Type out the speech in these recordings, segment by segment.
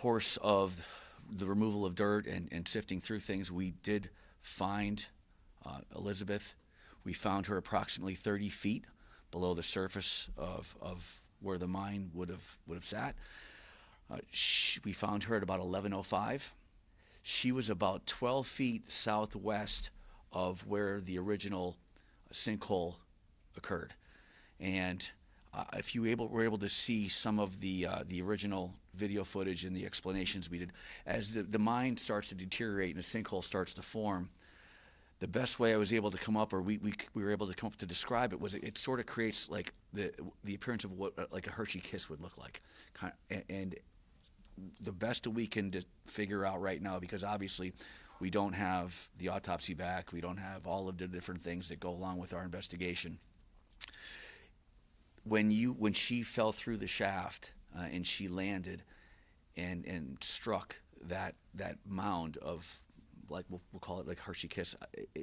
course of the removal of dirt and sifting through things, we did find Elizabeth. We found her approximately 30 feet below the surface of where the mine would have sat. We found her at about 11:05. She was about 12 feet southwest of where the original sinkhole occurred. And if you were able to see some of the original video footage and the explanations we did, as the mine starts to deteriorate and the sinkhole starts to form, the best way I was able to come up, or we were able to come up to describe it, was it sort of creates like the appearance of what like a Hershey kiss would look like, and the best that we can figure out right now, because obviously we don't have the autopsy back, we don't have all of the different things that go along with our investigation. When she fell through the shaft and she landed and struck that mound of, like we'll call it like Hershey kiss,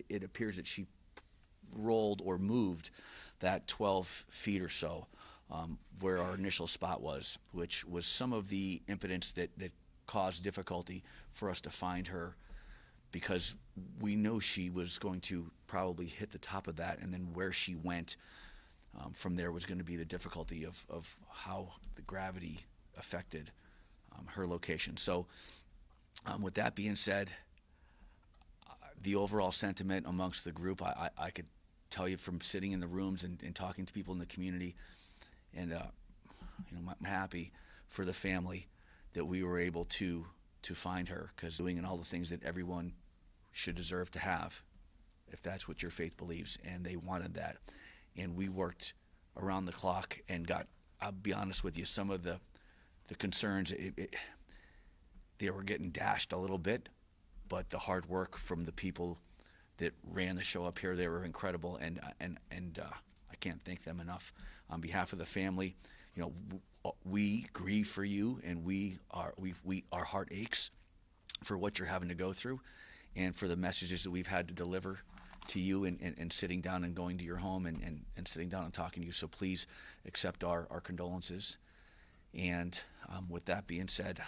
it appears that she rolled or moved that 12 feet or so where our initial spot was, which was some of the impedance that caused difficulty for us to find her, because we know she was going to probably hit the top of that, and then where she went from there was going to be the difficulty of how the gravity affected her location. So with that being said, the overall sentiment amongst the group, I could tell you from sitting in the rooms and talking to people in the community, and I'm happy for the family that we were able to find her, because doing and all the things that everyone should deserve to have, if that's what your faith believes, and they wanted that. And we worked around the clock and got, I'll be honest with you, some of the concerns, they were getting dashed a little bit, but the hard work from the people that ran the show up here, they were incredible, and I can't thank them enough. On behalf of the family, we grieve for you, and our heart aches for what you're having to go through, and for the messages that we've had to deliver to you, and sitting down and going to your home and sitting down and talking to you. So please accept our condolences. And with that being said,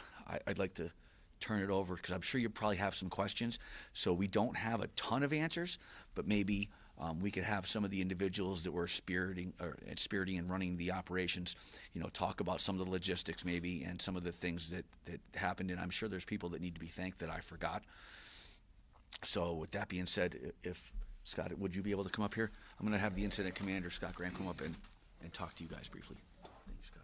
I'd like to turn it over, because I'm sure you probably have some questions. So we don't have a ton of answers, but maybe we could have some of the individuals that were spearheading and running the operations, talk about some of the logistics maybe, and some of the things that happened. And I'm sure there's people that need to be thanked that I forgot. So with that being said, if Scott, would you be able to come up here? I'm going to have the incident commander, Scott Graham, come up and talk to you guys briefly. Thank you, Scott.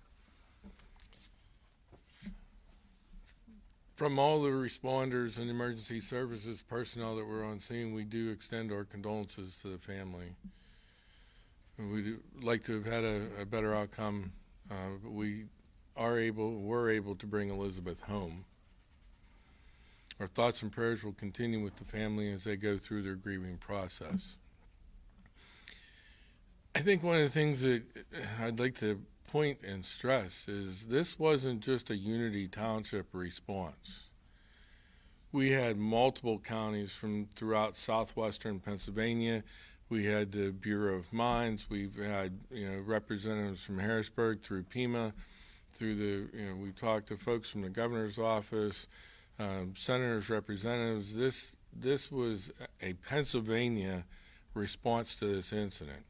From all the responders and emergency services personnel that were on scene, we do extend our condolences to the family. We'd like to have had a better outcome, but were able to bring Elizabeth home. Our thoughts and prayers will continue with the family as they go through their grieving process. I think one of the things that I'd like to point and stress is this wasn't just a Unity Township response. We had multiple counties from throughout southwestern Pennsylvania. We had the Bureau of Mines. We've had representatives from Harrisburg through Pima, through we talked to folks from the governor's office, senators, representatives. This was a Pennsylvania response to this incident.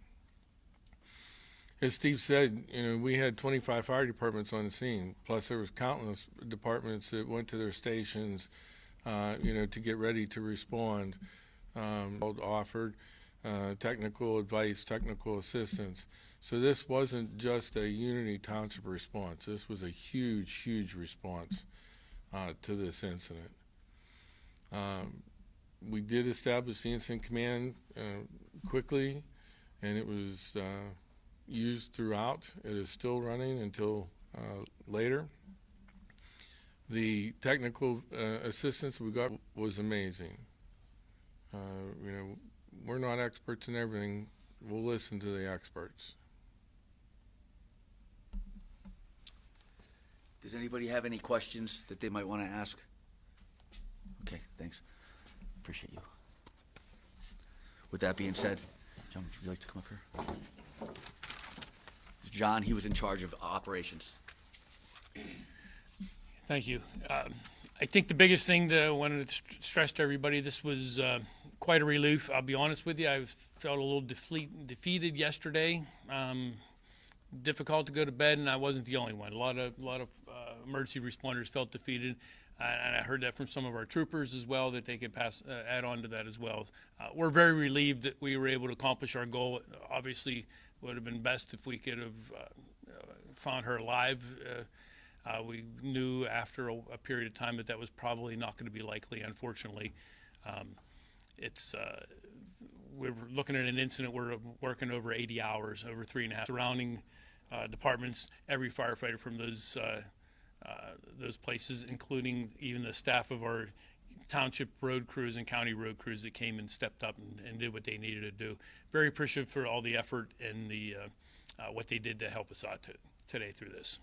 As Steve said, we had 25 fire departments on the scene, plus there was countless departments that went to their stations, to get ready to respond. Offered technical advice, technical assistance. So this wasn't just a Unity Township response. This was a huge, huge response to this incident. We did establish the incident command quickly, and it was used throughout. It is still running until later. The technical assistance we got was amazing. We're not experts in everything. We'll listen to the experts. Does anybody have any questions that they might want to ask? Okay, thanks. Appreciate you. With that being said, John, would you like to come up here? John, he was in charge of operations. Thank you. I think the biggest thing that I wanted to stress to everybody, this was quite a relief. I'll be honest with you, I felt a little defeated yesterday. Difficult to go to bed, and I wasn't the only one. A lot of emergency responders felt defeated, and I heard that from some of our troopers as well, that they could add on to that as well. We're very relieved that we were able to accomplish our goal. Obviously, would have been best if we could have found her alive. We knew after a period of time that that was probably not going to be likely, unfortunately. We're looking at an incident. We're working over 80 hours, over 3.5. Surrounding departments, every firefighter from those places, including even the staff of our township road crews and county road crews that came and stepped up and did what they needed to do. Very appreciative for all the effort and the what they did to help us out today through this.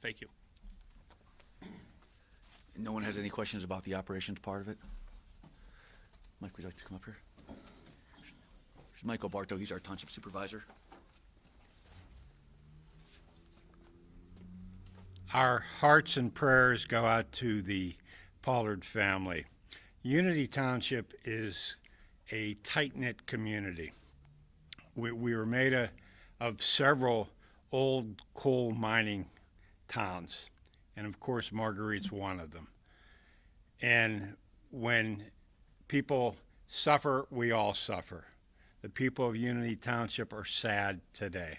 Thank you. No one has any questions about the operations part of it? Mike, would you like to come up here? There's Michael Bartow, he's our township supervisor. Our hearts and prayers go out to the Pollard family. Unity Township is a tight-knit community. We were made of several old coal mining towns, and of course Marguerite's one of them. And when people suffer, we all suffer. The people of Unity Township are sad today.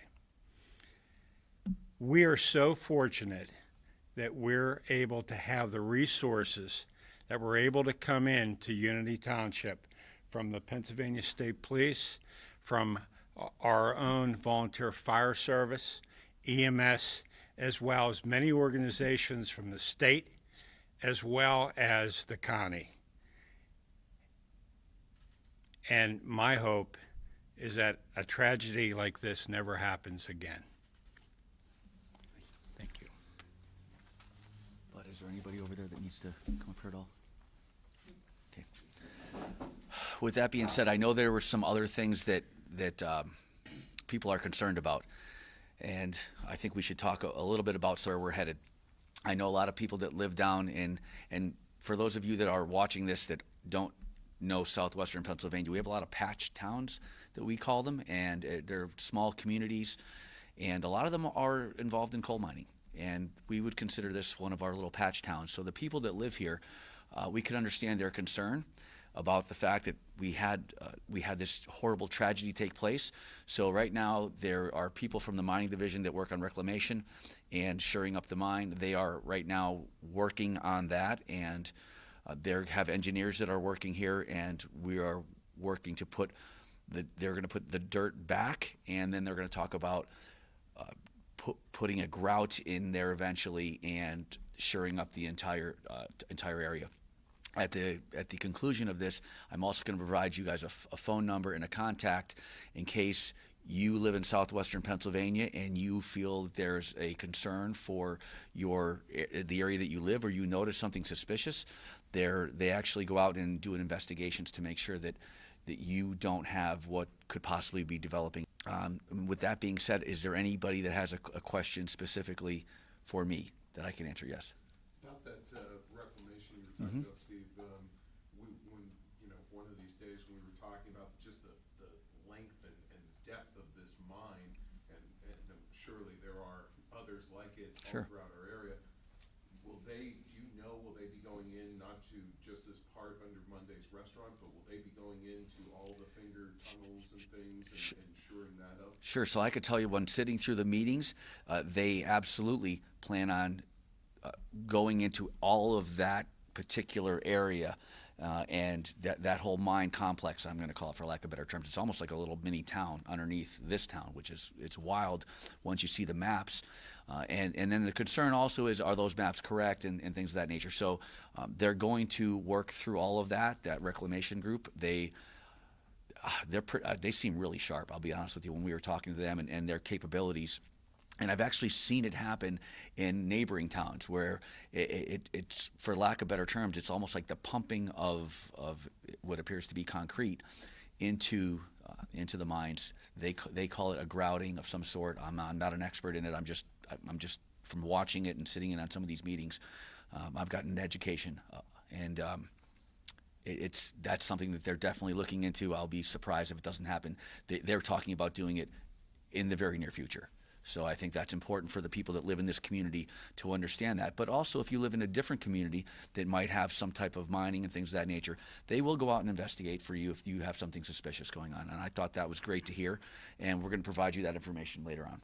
We are so fortunate that we're able to have the resources that we're able to come in to Unity Township from the Pennsylvania State Police, from our own volunteer fire service, EMS, as well as many organizations from the state, as well as the county. And my hope is that a tragedy like this never happens again. Thank you. But is there anybody over there that needs to come up here at all? Okay. With that being said, I know there were some other things that people are concerned about, and I think we should talk a little bit about where we're headed. I know a lot of people that live down in, and for those of you that are watching this that don't know southwestern Pennsylvania, we have a lot of patch towns that we call them, and they're small communities, and a lot of them are involved in coal mining, and we would consider this one of our little patch towns. So the people that live here, we can understand their concern about the fact that we had this horrible tragedy take place. So right now there are people from the mining division that work on reclamation and shoring up the mine. They are right now working on that, and they have engineers that are working here, and we are working to they're going to put the dirt back, and then they're going to talk about putting a grout in there eventually and shoring up the entire area. At the conclusion of this, I'm also going to provide you guys a phone number and a contact in case you live in southwestern Pennsylvania and you feel that there's a concern for the area that you live, or you notice something suspicious. They actually go out and do investigations to make sure that you don't have what could possibly be developing. With that being said, is there anybody that has a question specifically for me that I can answer? Yes. About that reclamation you were talking about, Steve, one of these days we were talking about just the length and depth of this mine, and surely there are others like it all throughout our area. Will they be going in not to just this part under Monday's restaurant, but will they be going into all the finger tunnels and things and shoring that up? Sure. So I could tell you, when sitting through the meetings, they absolutely plan on going into all of that particular area, and that whole mine complex, I'm going to call it for lack of better terms. It's almost like a little mini town underneath this town, it's wild once you see the maps. And then the concern also is, are those maps correct and things of that nature. So they're going to work through all of that reclamation group. They seem really sharp, I'll be honest with you, when we were talking to them and their capabilities. And I've actually seen it happen in neighboring towns where it's, for lack of better terms, it's almost like the pumping of what appears to be concrete into the mines. They call it a grouting of some sort. I'm not an expert in it. I'm just from watching it and sitting in on some of these meetings. I've gotten an education, and that's something that they're definitely looking into. I'll be surprised if it doesn't happen. They're talking about doing it in the very near future. So I think that's important for the people that live in this community to understand that. But also, if you live in a different community that might have some type of mining and things of that nature, they will go out and investigate for you if you have something suspicious going on. And I thought that was great to hear, and we're going to provide you that information later on.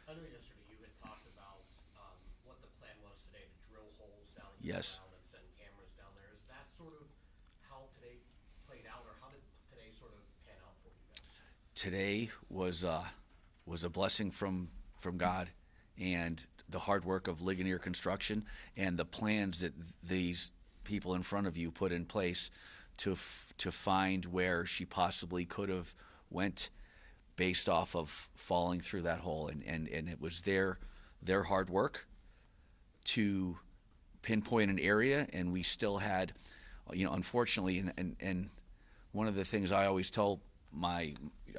I know yesterday you had talked about what the plan was today to drill holes down in the Yes. ground and send cameras down there. Is that sort of how today played out, or how did today sort of pan out for you guys? Today was a blessing from God, and the hard work of Ligonier Construction and the plans that these people in front of you put in place to find where she possibly could have went based off of falling through that hole, and it was their hard work to pinpoint an area, and we still had, unfortunately, and one of the things I always tell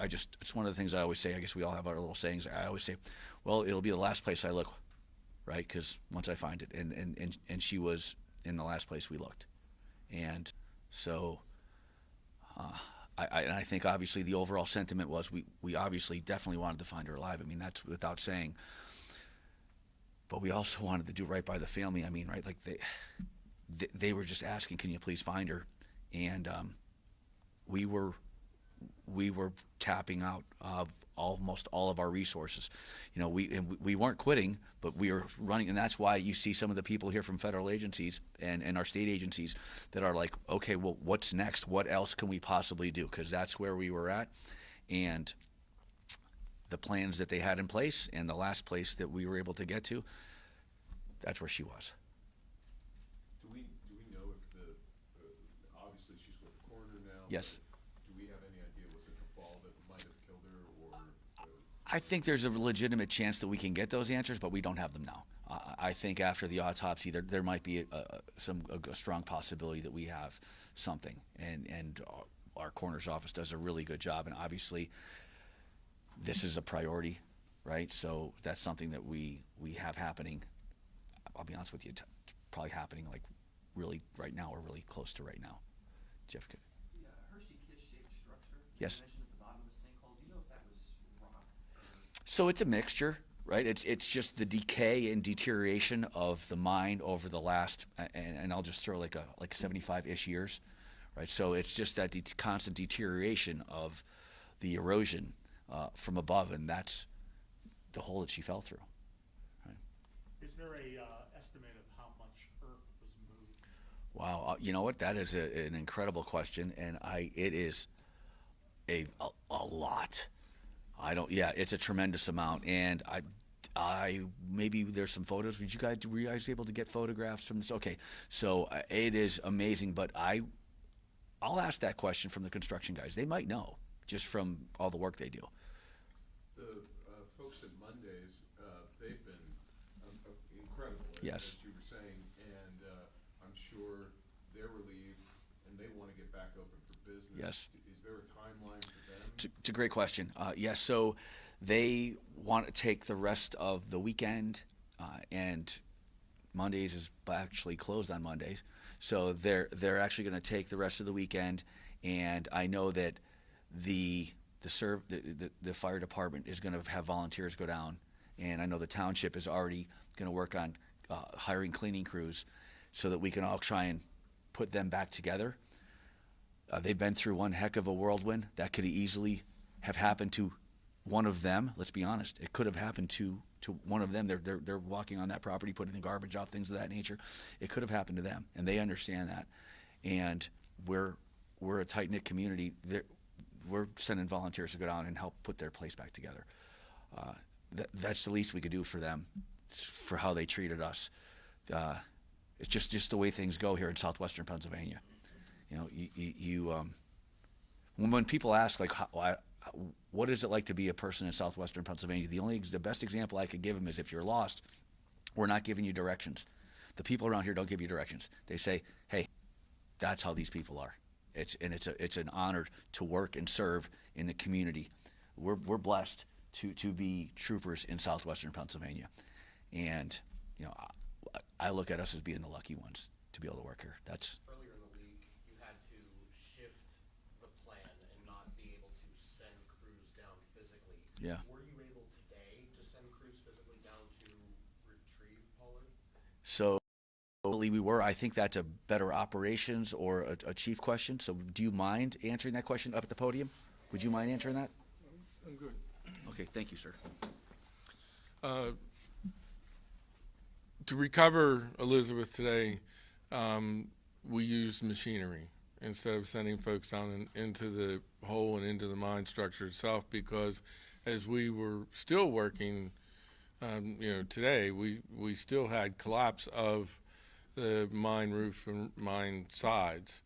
it's one of the things I always say. I guess we all have our little sayings. I always say, well, it'll be the last place I look, right? Because once I find it, and she was in the last place we looked, and so I think obviously the overall sentiment was we obviously definitely wanted to find her alive. I mean, that's without saying. But we also wanted to do right by the family. I mean, right? Like they were just asking, can you please find her? And we were tapping out of almost all of our resources. We weren't quitting, but we were running, and that's why you see some of the people here from federal agencies and our state agencies that are like, okay, well, what's next? What else can we possibly do? Because that's where we were at, and the plans that they had in place, and the last place that we were able to get to, that's where she was. Do we know if obviously she's with the coroner now? Yes. Do we have any idea, was it the fall that might have killed her, or? I think there's a legitimate chance that we can get those answers, but we don't have them now. I think after the autopsy, there might be a strong possibility that we have something, and our coroner's office does a really good job, and obviously this is a priority, right? So that's something that we have happening. I'll be honest with you, it's probably happening like really right now, or really close to right now. Jeff could. The Hershey kiss-shaped structure Yes. you mentioned at the bottom of the sinkhole, do you know if that was rock? So it's a mixture, right? It's just the decay and deterioration of the mine over the last, and I'll just throw like 75-ish years, right? So it's just that constant deterioration of the erosion from above, and that's the hole that she fell through. Right? Is there a estimate of how much earth was moved? Wow, you know what? That is an incredible question, and it is a lot. It's a tremendous amount, and I maybe there's some photos. Were you guys able to get photographs from this? Okay, so it is amazing, but I'll ask that question from the construction guys. They might know just from all the work they do. The folks at Mondays, they've been incredible, Yes. as you were saying, and I'm sure they're relieved, and they want to get back open for business. Yes. Is there a timeline for them? It's a great question. Yes, so they want to take the rest of the weekend, and Mondays is actually closed on Mondays, so they're actually going to take the rest of the weekend. And I know that the fire department is going to have volunteers go down, and I know the township is already going to work on hiring cleaning crews so that we can all try and put them back together. They've been through one heck of a whirlwind. That could easily have happened to one of them. Let's be honest. It could have happened to one of them. They're walking on that property, putting the garbage out, things of that nature. It could have happened to them, and they understand that. And we're a tight-knit community. We're sending volunteers to go down and help put their place back together. That's the least we could do for them, for how they treated us. It's just the way things go here in southwestern Pennsylvania. When people ask like, what is it like to be a person in southwestern Pennsylvania? The best example I could give them is, if you're lost, we're not giving you directions. The people around here don't give you directions. They say, hey, that's how these people are. It's an honor to work and serve in the community. We're blessed to be troopers in southwestern Pennsylvania, and I look at us as being the lucky ones to be able to work here. That's Earlier in the week, you had to shift the plan and not be able to send crews down physically. Yeah. Were you able today to send crews physically down to retrieve Pollard? so. We were. I think that's a better operations or a chief question. So, do you mind answering that question up at the podium? Would you mind answering that? I'm good. Okay, thank you, sir. To recover Elizabeth today, we used machinery instead of sending folks down into the hole and into the mine structure itself, because as we were still working, today, we still had collapse of the mine roof and mine sides.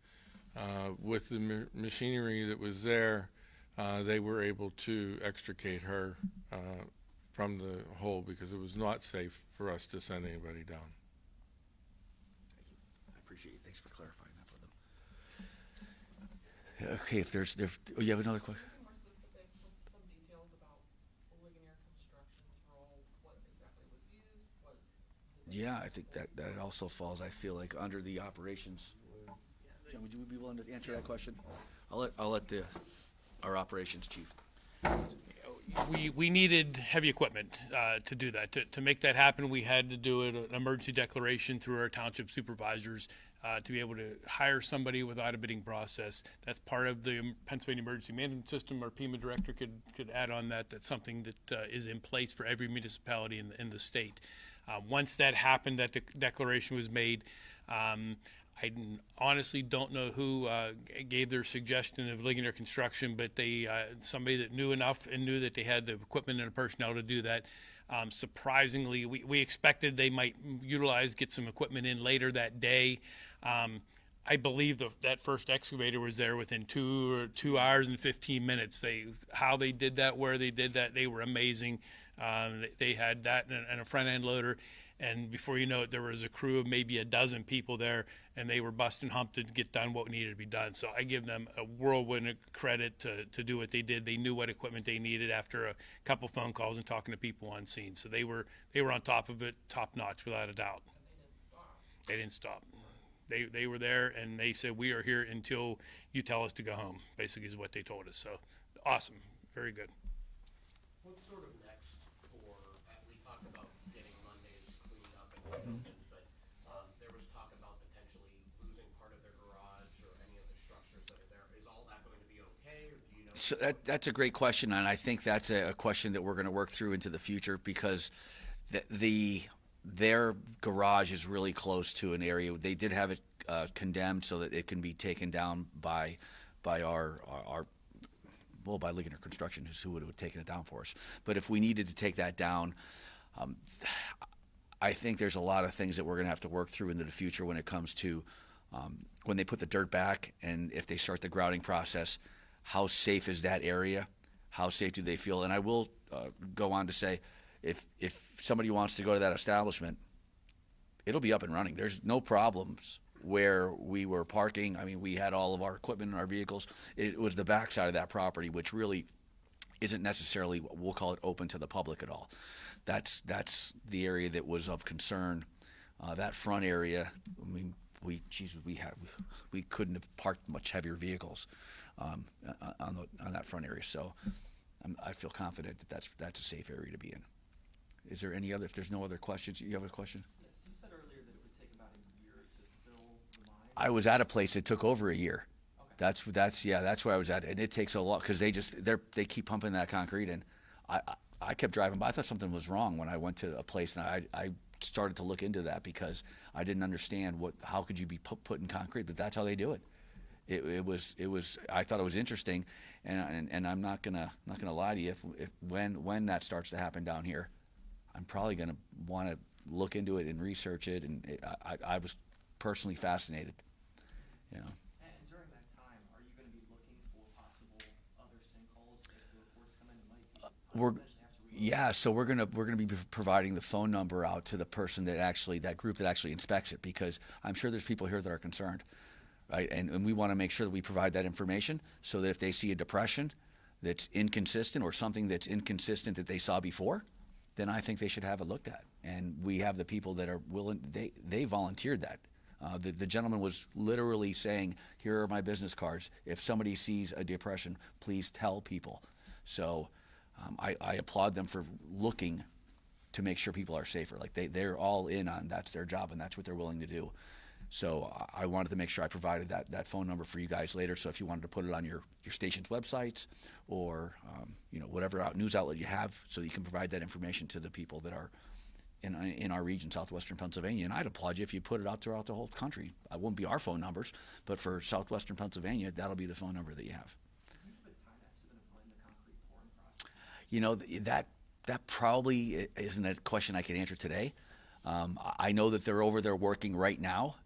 With the machinery that was there, they were able to extricate her from the hole because it was not safe for us to send anybody down. I appreciate it. Thanks for clarifying that for them. Okay, if there's, you have another question? More specific, with some details about Ligonier Construction's role, what exactly was used, what. Yeah, I think that also falls, I feel like, under the operations. John, would you be willing to answer that question? I'll let our operations chief. We needed heavy equipment to do that. To make that happen, we had to do an emergency declaration through our township supervisors to be able to hire somebody without a bidding process. That's part of the Pennsylvania Emergency Management System. Our PEMA director could add on that. That's something that is in place for every municipality in the state. Once that happened, that declaration was made. I honestly don't know who gave their suggestion of Ligonier Construction, but they somebody that knew enough and knew that they had the equipment and the personnel to do that. Surprisingly, we expected they might get some equipment in later that day. I believe that first excavator was there within 2 hours and 15 minutes. How they did that, where they did that, they were amazing. They had that and a front end loader. And before you know it, there was a crew of maybe a dozen people there, and they were busting hump to get done what needed to be done. So I give them a whirlwind of credit to do what they did. They knew what equipment they needed after a couple phone calls and talking to people on scene. So they were on top of it, top notch, without a doubt. They didn't stop. They were there, and they said, "We are here until you tell us to go home," basically is what they told us. So awesome, very good. What's sort of next for, we talked about getting Mondays cleaned up and open, but there was talk about potentially losing part of their garage or any of the structures that are there. Is all that going to be okay, or do you know? So that's a great question, and I think that's a question that we're going to work through into the future, because their garage is really close to an area. They did have it condemned so that it can be taken down by our by Ligonier Construction, who would have taken it down for us. But if we needed to take that down, I think there's a lot of things that we're going to have to work through into the future when it comes to when they put the dirt back and if they start the grouting process. How safe is that area? How safe do they feel? And I will go on to say, if somebody wants to go to that establishment, it'll be up and running. There's no problems where we were parking. I mean, we had all of our equipment in our vehicles. It was the backside of that property, which really isn't necessarily, we'll call it, open to the public at all. That's the area that was of concern. That front area, I mean, we couldn't have parked much heavier vehicles on that front area. So I feel confident that that's a safe area to be in. Is there any other? If there's no other questions, you have a question? Yes, you said earlier that it would take about a year to fill the mine. I was at a place that took over a year. Okay. That's where I was at, and it takes a lot because they keep pumping that concrete in. I kept driving by. I thought something was wrong when I went to a place, and I started to look into that because I didn't understand how could you be putting concrete, but that's how they do it. It was I thought it was interesting, and I'm not gonna lie to you. If when that starts to happen down here, I'm probably gonna want to look into it and research it, and I was personally fascinated. You know. And during that time, are you going to be looking for possible other sinkholes as the reports come in that might potentially have to relocate? Yeah, so we're gonna be providing the phone number out to the person that group that actually inspects it, because I'm sure there's people here that are concerned, right? And we want to make sure that we provide that information so that if they see a depression that's inconsistent or something that's inconsistent that they saw before, then I think they should have it looked at. And we have the people that are willing, they volunteered that. The gentleman was literally saying, here are my business cards. If somebody sees a depression, please tell people. So I applaud them for looking to make sure people are safer. Like they're all in on that's their job and that's what they're willing to do. So I wanted to make sure I provided that phone number for you guys later. So if you wanted to put it on your station's websites or whatever news outlet you have, so you can provide that information to the people that are in our region, southwestern Pennsylvania. And I'd applaud you if you put it out throughout the whole country. It won't be our phone numbers, but for southwestern Pennsylvania, that'll be the phone number that you have. Can you put a time estimate of when the concrete pouring process? That probably isn't a question I can answer today. I know that they're over there working right now,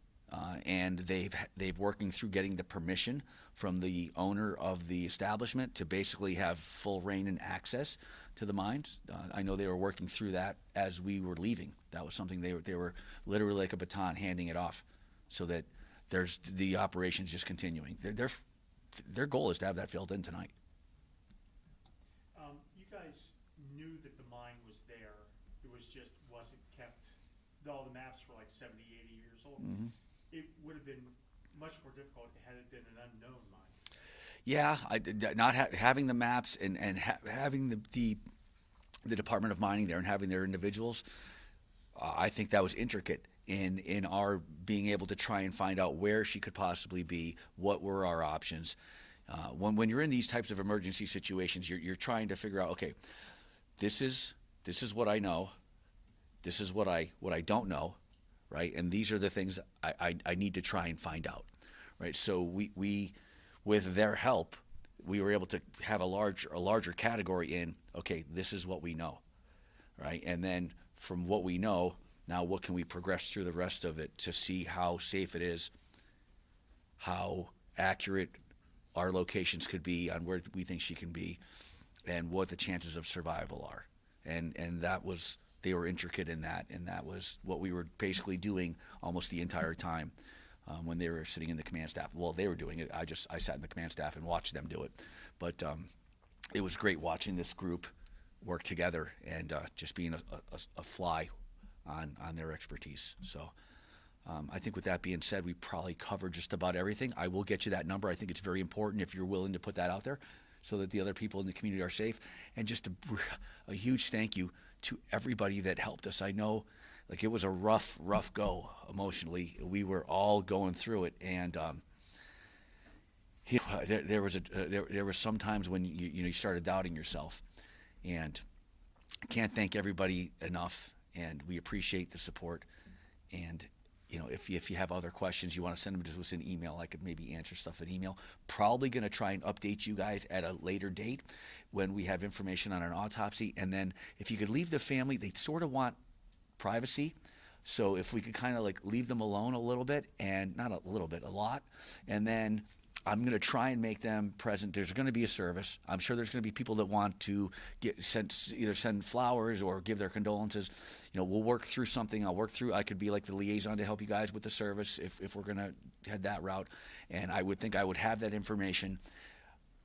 and they've working through getting the permission from the owner of the establishment to basically have full reign and access to the mines. I know they were working through that as we were leaving. That was something they were literally like a baton handing it off, so that there's the operations just continuing. Their goal is to have that filled in tonight. You guys knew that the mine was there. It wasn't kept. All the maps were like 70, 80 years old. Mm-hmm. It would have been much more difficult had it been an unknown mine. Yeah, not having the maps and having the Department of Mining there and having their individuals, I think that was intricate in our being able to try and find out where she could possibly be, what were our options. When you're in these types of emergency situations, you're trying to figure out, okay, this is what I know, this is what I don't know, right? And these are the things I need to try and find out, right? So we with their help, we were able to have a larger category in, okay, this is what we know, right? And then from what we know, now what can we progress through the rest of it to see how safe it is, how accurate our locations could be on where we think she can be, and what the chances of survival are. And they were intricate in that, and that was what we were basically doing almost the entire time. When they were sitting in the command staff. Well, they were doing it. I sat in the command staff and watched them do it. But it was great watching this group work together and just being a fly on their expertise. So I think with that being said, we probably covered just about everything. I will get you that number. I think it's very important if you're willing to put that out there so that the other people in the community are safe. And just a huge thank you to everybody that helped us. I know like it was a rough go emotionally. We were all going through it, and there was some times when you started doubting yourself, and I can't thank everybody enough. And we appreciate the support. And if you have other questions, you want to send them to us in email. I could maybe answer stuff in email. Probably going to try and update you guys at a later date when we have information on an autopsy. And then if you could leave the family, they sort of want privacy, so if we could kind of like leave them alone a little bit, and not a little bit, a lot, and then I'm going to try and make them present. There's going to be a service. I'm sure there's going to be people that want to either send flowers or give their condolences. We'll work through something. I could be like the liaison to help you guys with the service if we're going to head that route. And I would think I would have that information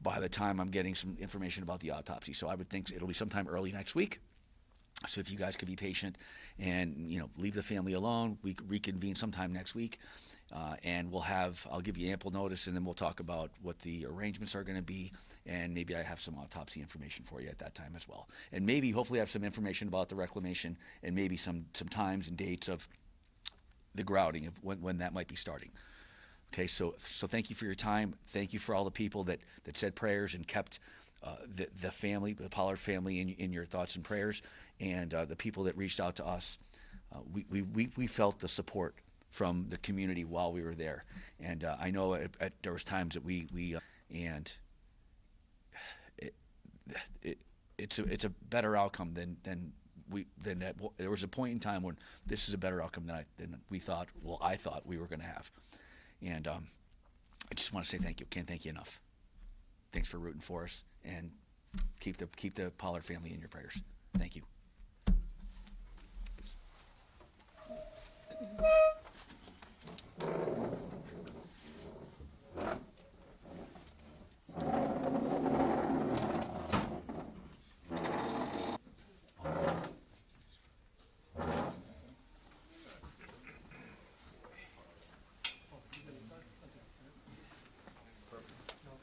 by the time I'm getting some information about the autopsy. So I would think it'll be sometime early next week. So if you guys could be patient and leave the family alone, we reconvene sometime next week, and I'll give you ample notice, and then we'll talk about what the arrangements are going to be, and maybe I have some autopsy information for you at that time as well, and maybe hopefully I have some information about the reclamation and maybe some times and dates of the grouting of when that might be starting. Okay, so thank you for your time. Thank you for all the people that said prayers and kept the family, the Pollard family, in your thoughts and prayers, and the people that reached out to us. We felt the support from the community while we were there, and I know there was times that it's a better outcome than that. There was a point in time when this is a better outcome than we thought. Well, I thought we were going to have, and I just want to say thank you. Can't thank you enough. Thanks for rooting for us, and keep the Pollard family in your prayers. Thank you.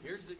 Here's the